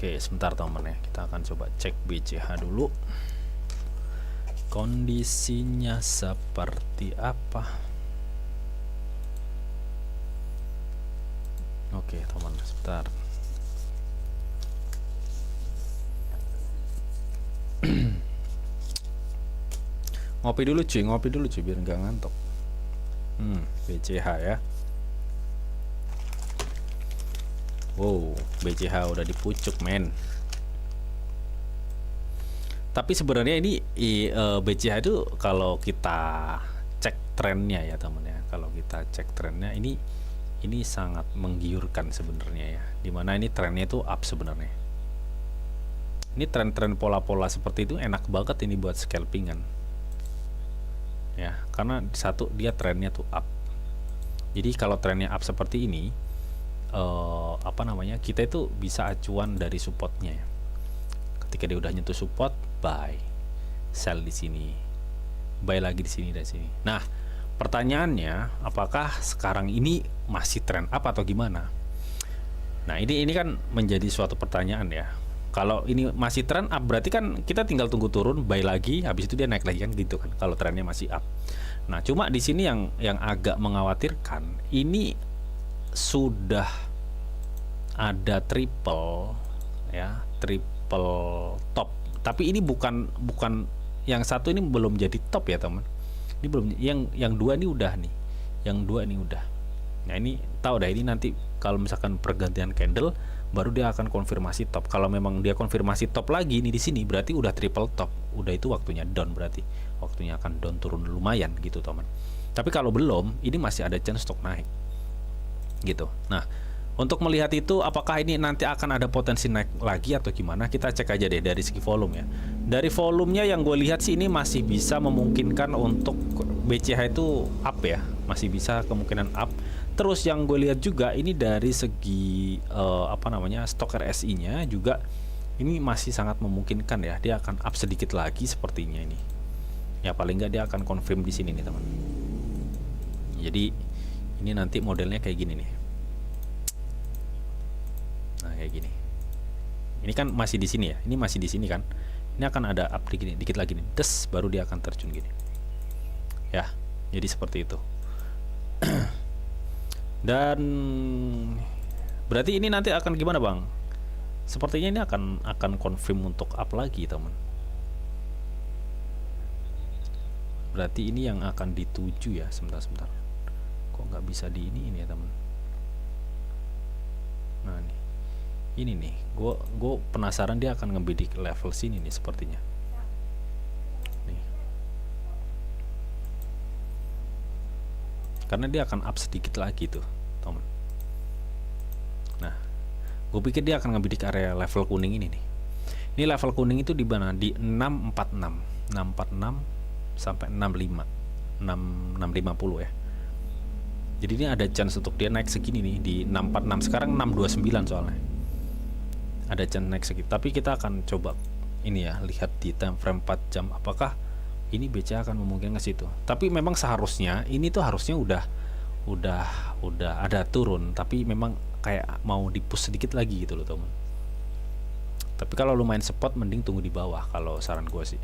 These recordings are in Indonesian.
Oke, sebentar teman ya, kita akan coba cek BCH dulu kondisinya seperti apa. Oke teman, sebentar. Ngopi dulu cuy biar nggak ngantuk. BCH ya. Wow, BCH udah dipucuk men. Tapi sebenarnya ini BCH itu kalau kita cek trennya ya teman ya, kalau kita cek trennya ini sangat menggiurkan sebenarnya ya. Dimana ini trennya itu up sebenarnya. Ini tren-tren pola-pola seperti itu enak banget ini buat scalpingan. Ya, karena satu dia trennya tuh up. Jadi kalau trennya up seperti ini, kita itu bisa acuan dari supportnya ya. Ketika dia udah nyentuh support, buy, sell di sini, buy lagi di sini dan sini. Nah, pertanyaannya, apakah sekarang ini masih tren up atau gimana? Nah, ini kan menjadi suatu pertanyaan ya. Kalau ini masih tren up, berarti kan kita tinggal tunggu turun, buy lagi, habis itu dia naik lagi kan gitu kan. Kalau trennya masih up. Nah, cuma di sini yang agak mengkhawatirkan, ini sudah ada triple ya, triple top. Tapi ini bukan yang satu ini belum jadi top ya teman. Ini belum, yang dua ini udah nih. Yang dua ini udah. Nah, ini tahu dah, ini nanti kalau misalkan pergantian candle baru dia akan konfirmasi top. Kalau memang dia konfirmasi top lagi nih di sini, berarti udah triple top. Udah itu waktunya down, berarti waktunya akan down turun lumayan gitu teman. Tapi kalau belum, ini masih ada chance untuk naik gitu. Nah, untuk melihat itu apakah ini nanti akan ada potensi naik lagi atau gimana, kita cek aja deh dari segi volume ya. Dari volumenya yang gue lihat sih ini masih bisa memungkinkan untuk BCH itu up ya, masih bisa kemungkinan up. Terus yang gue lihat juga ini dari segi stok RSI nya juga ini masih sangat memungkinkan ya, dia akan up sedikit lagi sepertinya ini. Ya paling nggak dia akan confirm di sini nih teman. Jadi ini nanti modelnya kayak gini nih. Nah, kayak gini. Ini kan masih di sini ya. Ini masih di sini kan. Ini akan ada up dikit lagi nih. Des, baru dia akan terjun gini. Ya, jadi seperti itu. Dan berarti ini nanti akan gimana, Bang? Sepertinya ini akan confirm untuk up lagi, teman. Berarti ini yang akan dituju ya. Sebentar. Kok nggak bisa di ini ya, teman? Nah, nih. Ini nih, gue penasaran dia akan ngebidik level sini nih sepertinya. Nih. Karena dia akan up sedikit lagi tuh, teman. Nah, gue pikir dia akan ngebidik area level kuning ini nih. Ini level kuning itu di mana? Di 646 sampai 650 ya. Jadi ini ada chance untuk dia naik segini nih di 646. Sekarang 629 soalnya. Ada chance naik segitu, tapi kita akan coba ini ya, lihat di time frame 4 jam apakah ini BCA akan memungkinkan ke situ. Tapi memang seharusnya ini tuh harusnya udah ada turun, tapi memang kayak mau di-push sedikit lagi gitu loh teman. Tapi kalau lu main spot mending tunggu di bawah kalau saran gue sih.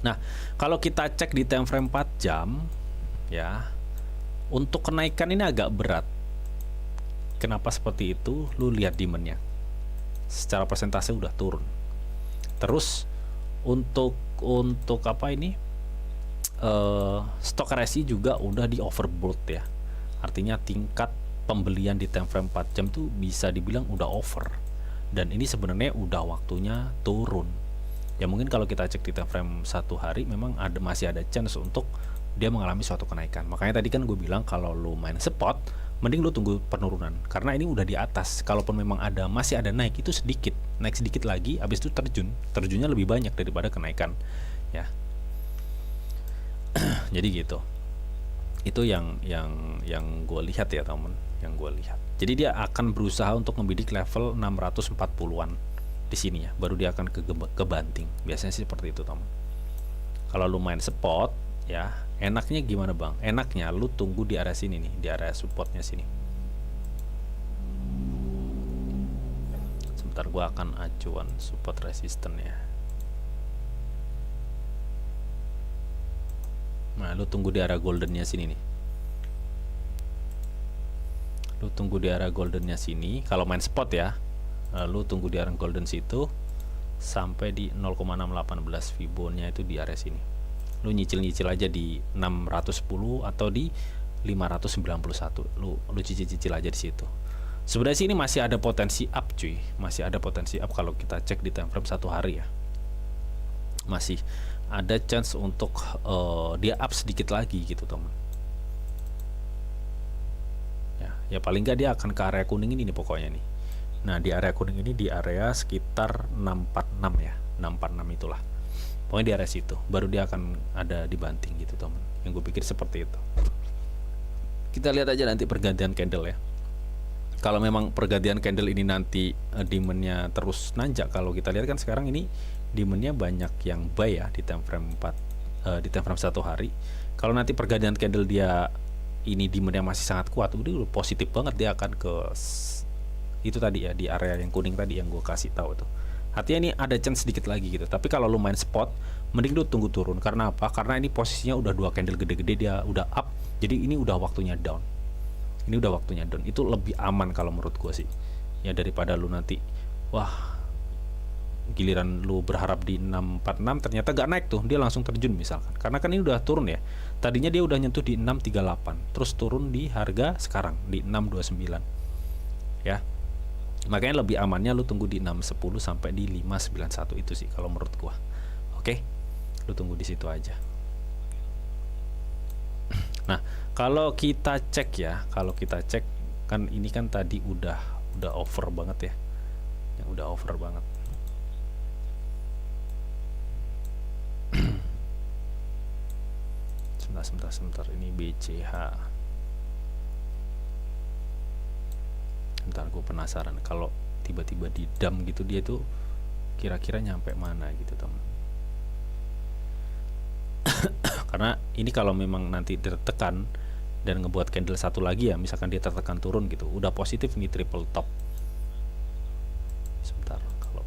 Nah, kalau kita cek di time frame 4 jam ya, untuk kenaikan ini agak berat. Kenapa seperti itu? Lu lihat demand-nya. Secara persentase udah turun. Terus untuk apa ini? Stok RSI juga udah di overbought ya. Artinya tingkat pembelian di time frame 4 jam tuh bisa dibilang udah over. Dan ini sebenarnya udah waktunya turun. Ya mungkin kalau kita cek di time frame 1 hari memang masih ada chance untuk dia mengalami suatu kenaikan. Makanya tadi kan gue bilang kalau lu main spot, mending lu tunggu penurunan karena ini udah di atas. Kalaupun memang masih ada naik, itu naik sedikit lagi, habis itu terjunnya lebih banyak daripada kenaikan ya. Jadi gitu. Itu yang gue lihat ya teman, yang gue lihat. Jadi dia akan berusaha untuk membidik level 640-an di sini ya, baru dia akan ke banting. Biasanya sih seperti itu teman. Kalau lu main spot ya, enaknya gimana bang? Enaknya lu tunggu di area sini nih, di area supportnya sini. Sebentar, gua akan acuan support resisten ya. Nah, lu tunggu di area goldennya sini nih. Lu tunggu di area goldennya sini. Kalau main spot ya, lu tunggu di area golden situ sampai di 0,618 Fibonnya itu di area sini. Lu nyicil-nyicil aja di 610 atau di 591. Lu cicil-cicil aja di situ. Sebenarnya sini masih ada potensi up cuy, masih ada potensi up kalau kita cek di time frame 1 hari ya. Masih ada chance untuk dia up sedikit lagi gitu teman. Ya paling nggak dia akan ke area kuning ini nih pokoknya nih. Nah di area kuning ini di area sekitar 646 ya, 646 itulah. Pokoknya di area situ, baru dia akan ada dibanting gitu teman. Yang gue pikir seperti itu. Kita lihat aja nanti pergantian candle ya. Kalau memang pergantian candle ini nanti demandnya terus nanjak, kalau kita lihat kan sekarang ini demandnya banyak yang buy ya di time frame 4 di time frame 1 hari. Kalau nanti pergantian candle dia ini demandnya masih sangat kuat, udah positif banget, dia akan ke itu tadi ya, di area yang kuning tadi yang gue kasih tahu tuh. Artinya ini ada chance sedikit lagi gitu. Tapi kalau lu main spot, mending lu tunggu turun. Karena apa? Karena ini posisinya udah 2 candle gede-gede, dia udah up. Jadi ini udah waktunya down. Ini udah waktunya down. Itu lebih aman kalau menurut gue sih. Ya daripada lu nanti wah giliran lu berharap di 646 ternyata gak naik tuh, dia langsung terjun misalkan. Karena kan ini udah turun ya. Tadinya dia udah nyentuh di 638, terus turun di harga sekarang di 629. Ya. Makanya lebih amannya lu tunggu di 610 sampai di 591 itu sih kalau menurut gua. Oke. Lu tunggu di situ aja. Nah, kalau kita cek ya, kalau kita cek kan ini kan tadi udah over banget ya. Yang udah over banget. Sebentar, ini BCH. Bentar, gue penasaran kalau tiba-tiba di dump gitu dia tuh kira-kira nyampe mana gitu teman. Karena ini kalau memang nanti tertekan dan ngebuat candle satu lagi ya, misalkan dia tertekan turun gitu, udah positif nih triple top. Sebentar, kalau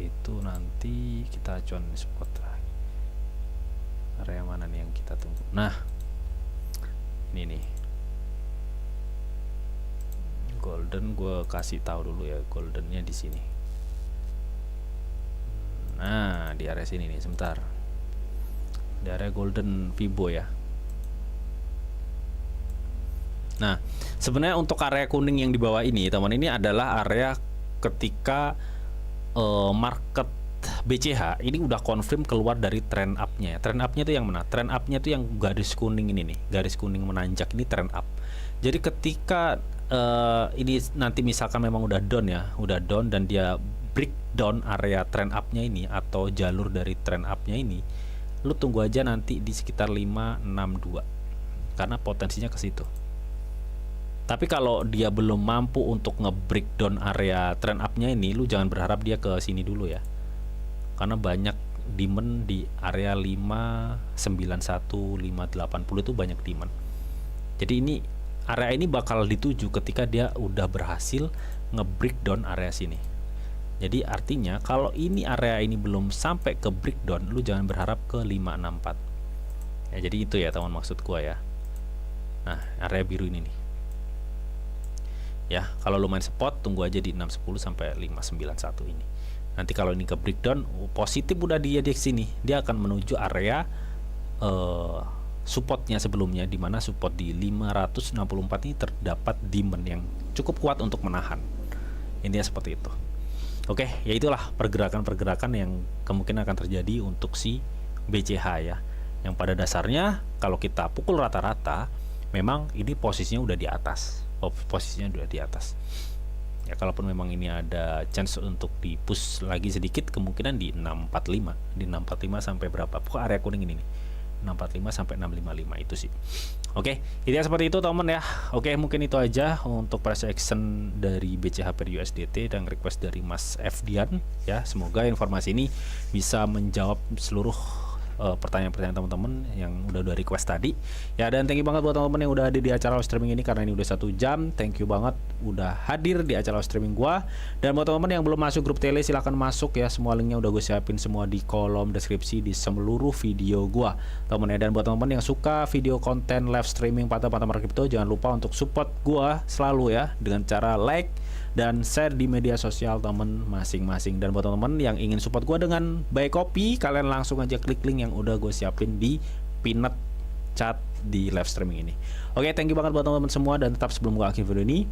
itu nanti kita acuan spot area mana nih yang kita tunggu. Nah, ini nih golden, gue kasih tahu dulu ya goldennya di sini. Nah di area sini nih, sebentar, di area golden Fibo ya. Nah sebenarnya untuk area kuning yang di bawah ini teman, ini adalah area ketika market BCH ini udah confirm keluar dari trend up-nya ya. Trend up-nya itu yang mana? Trend up-nya itu yang garis kuning ini nih, garis kuning menanjak ini trend up. Jadi ketika ini nanti misalkan memang udah down ya, udah down dan dia breakdown area trend up-nya ini atau jalur dari trend up-nya ini, lu tunggu aja nanti di sekitar 562 karena potensinya ke situ. Tapi kalau dia belum mampu untuk nge-breakdown area trend up-nya ini, lu jangan berharap dia ke sini dulu ya. Karena banyak demand di area 591, 580 itu banyak demand. Jadi ini area ini bakal dituju ketika dia udah berhasil nge-breakdown area sini. Jadi artinya kalau ini area ini belum sampai ke breakdown, lu jangan berharap ke 564. Ya jadi itu ya teman maksud gua ya. Nah, area biru ini nih. Ya, kalau lu main spot tunggu aja di 610 sampai 591 ini. Nanti kalau ini ke breakdown positif udah dia di sini, dia akan menuju area supportnya sebelumnya, di mana support di 564 ini terdapat demand yang cukup kuat untuk menahan. Intinya seperti itu. Oke, ya itulah pergerakan-pergerakan yang kemungkinan akan terjadi untuk si BCH ya. Yang pada dasarnya kalau kita pukul rata-rata, memang ini posisinya udah di atas. Posisinya udah di atas. Ya kalaupun memang ini ada chance untuk di push lagi sedikit, kemungkinan di 645, di 645 sampai berapa? Pokoknya area kuning ini nih. 645 sampai 655 itu sih. Oke, intinya seperti itu teman ya. Oke, mungkin itu aja untuk price action dari BCH per USDT dan request dari Mas Fdian ya. Semoga informasi ini bisa menjawab seluruh pertanyaan-pertanyaan teman-teman yang udah request tadi ya. Dan thank you banget buat teman-teman yang udah hadir di acara live streaming ini, karena ini udah 1 jam. Thank you banget udah hadir di acara live streaming gua. Dan buat teman-teman yang belum masuk grup tele, silahkan masuk ya. Semua linknya udah gue siapin semua di kolom deskripsi di seluruh video gua, teman ya. Dan buat teman-teman yang suka video konten live streaming Patah-Patah Market Crypto, jangan lupa untuk support gua selalu ya, dengan cara like dan share di media sosial temen masing-masing. Dan buat teman-teman yang ingin support gue dengan buy kopi, kalian langsung aja klik link yang udah gue siapin di pinned chat di live streaming ini. Oke, thank you banget buat teman-teman semua. Dan tetap sebelum gue akhiri video ini,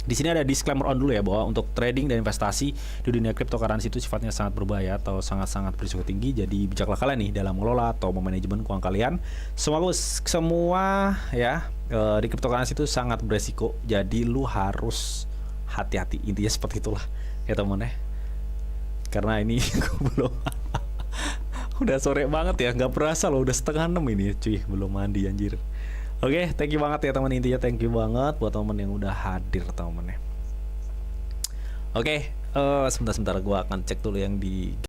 di sini ada disclaimer on dulu ya, bahwa untuk trading dan investasi di dunia cryptocurrency itu sifatnya sangat berbahaya atau sangat-sangat berisiko tinggi. Jadi bijaklah kalian nih dalam mengelola atau memanajemen keuangan kalian. Semua ya di cryptocurrency itu sangat berisiko. Jadi lu harus hati-hati, intinya seperti itulah ya teman ya. Karena ini gue belum udah sore banget ya, nggak berasa loh udah 5:30 ini cuy, belum mandi anjir. Oke, thank you banget ya teman, intinya thank you banget buat teman yang udah hadir teman ya. Oke, sebentar gue akan cek dulu yang di